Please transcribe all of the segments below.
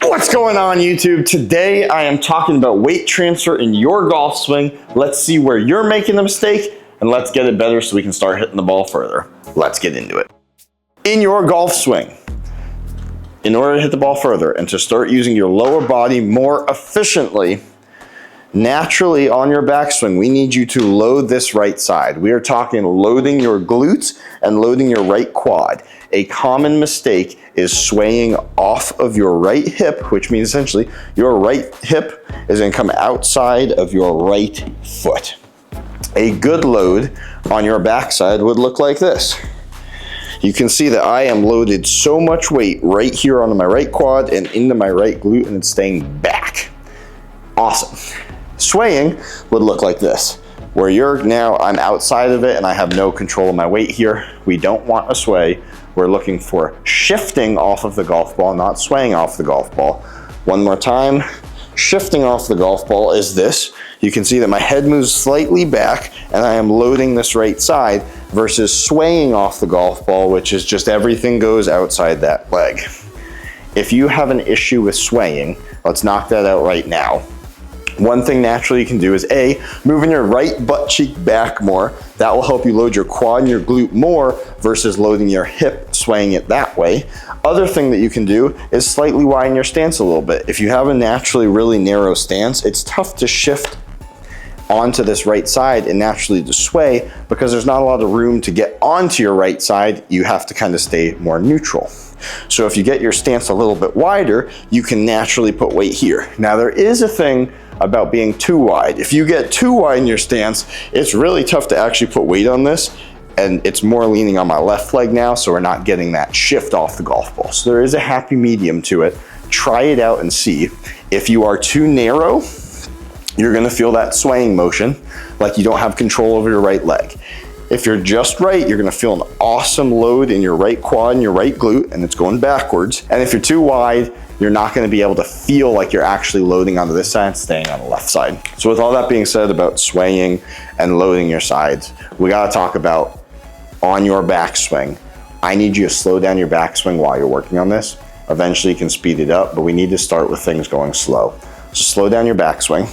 What's going on, YouTube? Today I am talking about weight transfer in your golf swing. Let's see where you're making the mistake and let's get it better so we can start hitting the ball further. Let's get into it. In your golf swing, in order to hit the ball further and to start using your lower body more efficiently, naturally on your backswing, we need you to load this right side. We are talking loading your glutes and loading your right quad. A common mistake is swaying off of your right hip, which means essentially your right hip is going to come outside of your right foot. A good load on your backside would look like this. You can see that I am loaded so much weight right here onto my right quad and into my right glute, and it's staying back. Awesome. Swaying would look like this, where I'm outside of it and I have no control of my weight here. We don't want a sway. We're looking for shifting off of the golf ball, not swaying off the golf ball. One more time. Shifting off the golf ball is this. You can see that my head moves slightly back and I am loading this right side versus swaying off the golf ball, which is just everything goes outside that leg. If you have an issue with swaying, let's knock that out right now. One thing naturally you can do is moving your right butt cheek back more. That will help you load your quad and your glute more versus loading your hip, swaying it that way. Other thing that you can do is slightly widen your stance a little bit. If you have a naturally really narrow stance, it's tough to shift onto this right side and naturally to sway because there's not a lot of room to get onto your right side. You have to kind of stay more neutral. So if you get your stance a little bit wider, you can naturally put weight here. Now there is a thing about being too wide. If you get too wide in your stance, it's really tough to actually put weight on this, and it's more leaning on my left leg now, so we're not getting that shift off the golf ball. So there is a happy medium to it. Try it out and see. If you are too narrow, you're gonna feel that swaying motion, like you don't have control over your right leg. If you're just right, you're gonna feel an awesome load in your right quad and your right glute, and it's going backwards. And if you're too wide, you're not gonna be able to feel like you're actually loading onto this side, staying on the left side. So with all that being said about swaying and loading your sides, we gotta talk about on your backswing. I need you to slow down your backswing while you're working on this. Eventually you can speed it up, but we need to start with things going slow. So slow down your backswing.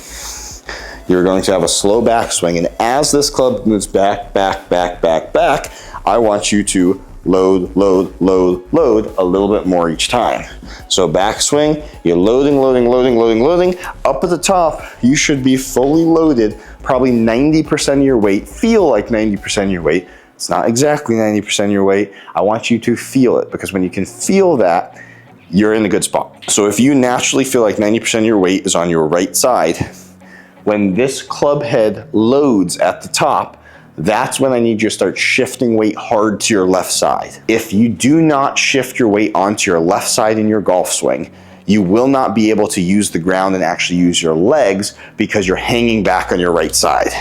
You're going to have a slow backswing, and as this club moves back, back, back, back, back, I want you to load, load, load, load a little bit more each time. So backswing, you're loading, loading, loading, loading, loading. Up at the top, you should be fully loaded, probably 90% of your weight, feel like 90% of your weight. It's not exactly 90% of your weight. I want you to feel it, because when you can feel that, you're in a good spot. So if you naturally feel like 90% of your weight is on your right side, when this club head loads at the top, that's when I need you to start shifting weight hard to your left side. If you do not shift your weight onto your left side in your golf swing, you will not be able to use the ground and actually use your legs because you're hanging back on your right side.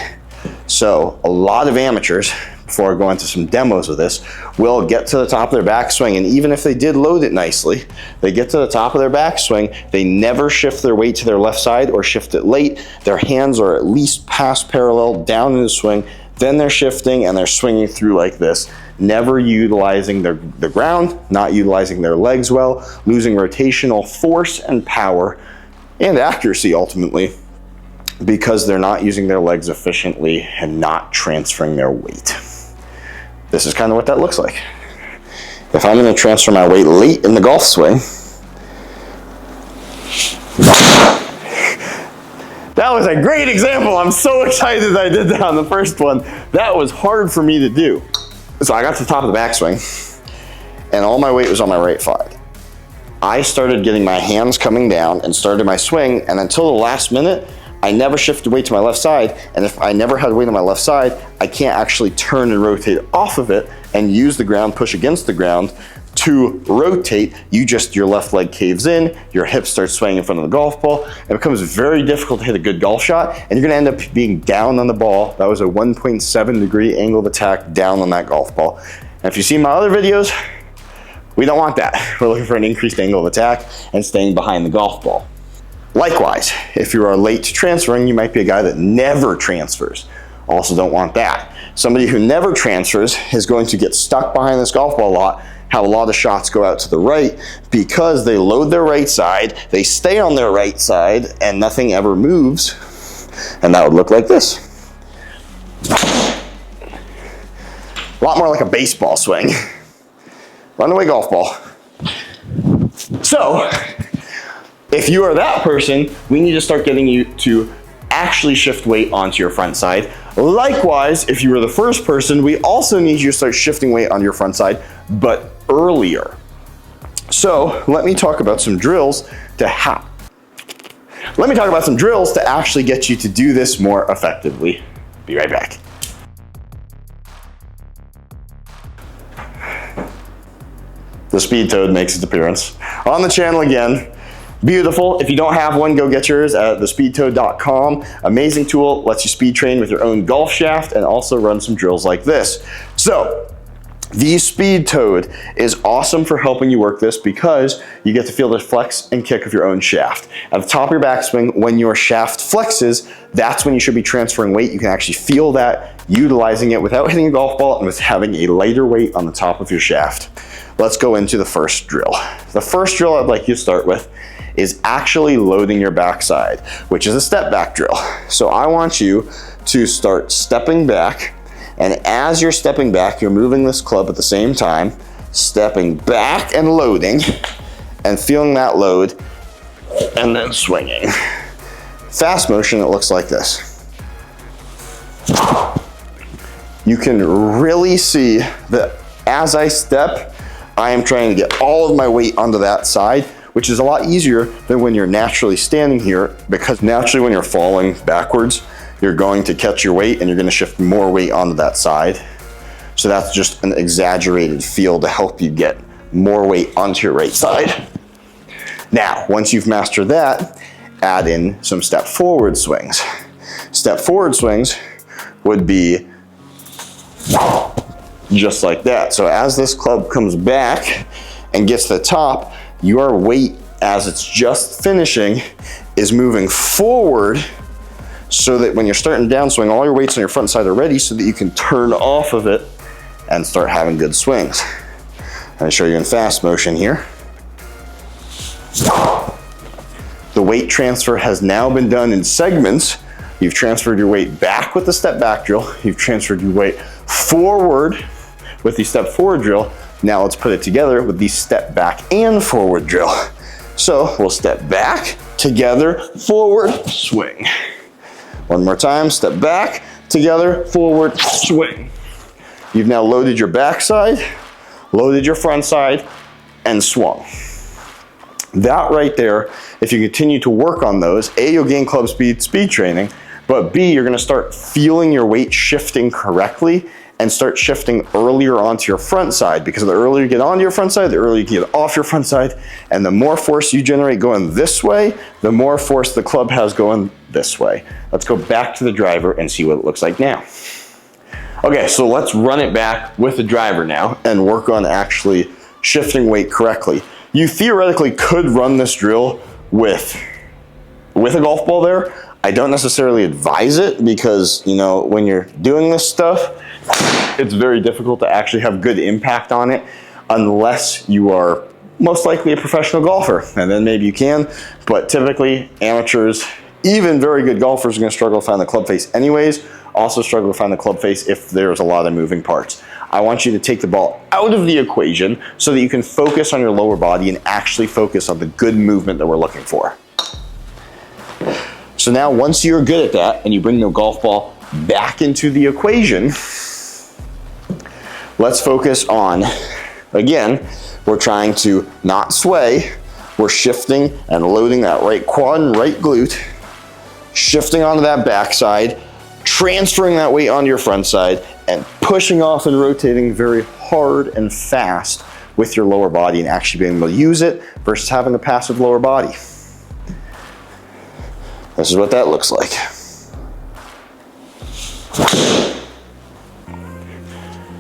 So a lot of amateurs, before I go into some demos of this, will get to the top of their backswing, and even if they did load it nicely, they get to the top of their backswing, they never shift their weight to their left side or shift it late. Their hands are at least past parallel down in the swing, then they're shifting and they're swinging through like this, never utilizing the ground, not utilizing their legs well, losing rotational force and power and accuracy ultimately, because they're not using their legs efficiently and not transferring their weight. This is kind of what that looks like. If I'm going to transfer my weight late in the golf swing, that was a great example. I'm so excited that I did that on the first one. That was hard for me to do. So I got to the top of the backswing and all my weight was on my right side. I started getting my hands coming down and started my swing, and until the last minute, I never shifted weight to my left side, and if I never had weight on my left side, I can't actually turn and rotate off of it and use the ground, push against the ground to rotate. Your left leg caves in, your hips start swaying in front of the golf ball. It becomes very difficult to hit a good golf shot, and you're gonna end up being down on the ball. That was a 1.7 degree angle of attack down on that golf ball. And if you see my other videos, we don't want that. We're looking for an increased angle of attack and staying behind the golf ball. Likewise, if you are late to transferring, you might be a guy that never transfers. Also don't want that. Somebody who never transfers is going to get stuck behind this golf ball a lot how a lot of shots go out to the right, because they load their right side, they stay on their right side, and nothing ever moves. And that would look like this. A lot more like a baseball swing. Runaway golf ball. So, if you are that person, we need to start getting you to actually shift weight onto your front side. Likewise, if you were the first person, we also need you to start shifting weight on your front side, but earlier. So let me talk about some drills to actually get you to do this more effectively. Be right back. The Speed Toad makes its appearance on the channel again. Beautiful. If you don't have one, go get yours at thespeedtoad.com. Amazing tool, lets you speed train with your own golf shaft and also run some drills like this. So, the Speed Toad is awesome for helping you work this because you get to feel the flex and kick of your own shaft. At the top of your backswing, when your shaft flexes, that's when you should be transferring weight. You can actually feel that, utilizing it without hitting a golf ball and with having a lighter weight on the top of your shaft. Let's go into the first drill. The first drill I'd like you to start with is actually loading your backside, which is a step back drill. So I want you to start stepping back, and as you're stepping back, you're moving this club at the same time, stepping back and loading, and feeling that load, and then swinging. Fast motion, it looks like this. You can really see that as I step, I am trying to get all of my weight onto that side, which is a lot easier than when you're naturally standing here, because naturally when you're falling backwards, you're going to catch your weight and you're going to shift more weight onto that side. So that's just an exaggerated feel to help you get more weight onto your right side. Now, once you've mastered that, add in some step forward swings. Step forward swings would be just like that. So as this club comes back and gets to the top, your weight as it's just finishing is moving forward, so that when you're starting downswing, all your weights on your front side are ready so that you can turn off of it and start having good swings. I'll show you in fast motion here. The weight transfer has now been done in segments. You've transferred your weight back with the step back drill. You've transferred your weight forward with the step forward drill. Now let's put it together with the step back and forward drill. So we'll step back, together, forward, swing. One more time, step back, together, forward, swing. You've now loaded your backside, loaded your front side, and swung. That right there, if you continue to work on those, A, you'll gain club speed, speed training, but B, you're gonna start feeling your weight shifting correctly and start shifting earlier onto your front side, because the earlier you get onto your front side, the earlier you can get off your front side, and the more force you generate going this way, the more force the club has going this way. Let's go back to the driver and see what it looks like now. Okay, so let's run it back with the driver now and work on actually shifting weight correctly. You theoretically could run this drill with a golf ball there. I don't necessarily advise it because, you know, when you're doing this stuff, it's very difficult to actually have good impact on it unless you are most likely a professional golfer, and then maybe you can, but typically amateurs, even very good golfers, are going to struggle to find the club face anyways, also struggle to find the club face if there's a lot of moving parts. I want you to take the ball out of the equation so that you can focus on your lower body and actually focus on the good movement that we're looking for. So now once you're good at that and you bring the golf ball back into the equation, let's focus on, again, we're trying to not sway, we're shifting and loading that right quad and right glute, shifting onto that backside, transferring that weight onto your front side, and pushing off and rotating very hard and fast with your lower body and actually being able to use it versus having a passive lower body. This is what that looks like.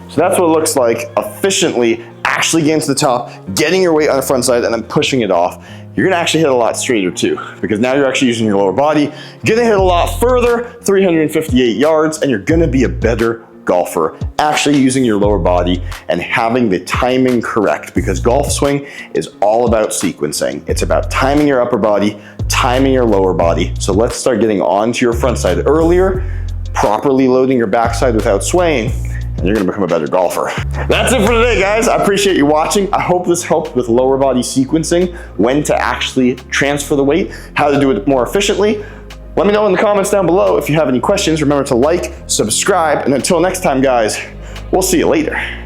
So that's what it looks like efficiently, actually getting to the top, getting your weight on the front side, and then pushing it off. You're gonna actually hit a lot straighter too, because now you're actually using your lower body. You're gonna hit a lot further, 358 yards, and you're gonna be a better golfer, actually using your lower body and having the timing correct, because golf swing is all about sequencing. It's about timing your upper body, timing your lower body. So let's start getting onto your front side earlier, properly loading your backside without swaying, and you're gonna become a better golfer. That's it for today, guys. I appreciate you watching. I hope this helped with lower body sequencing, when to actually transfer the weight, how to do it more efficiently. Let me know in the comments down below if you have any questions. Remember to like, subscribe, and until next time, guys, we'll see you later.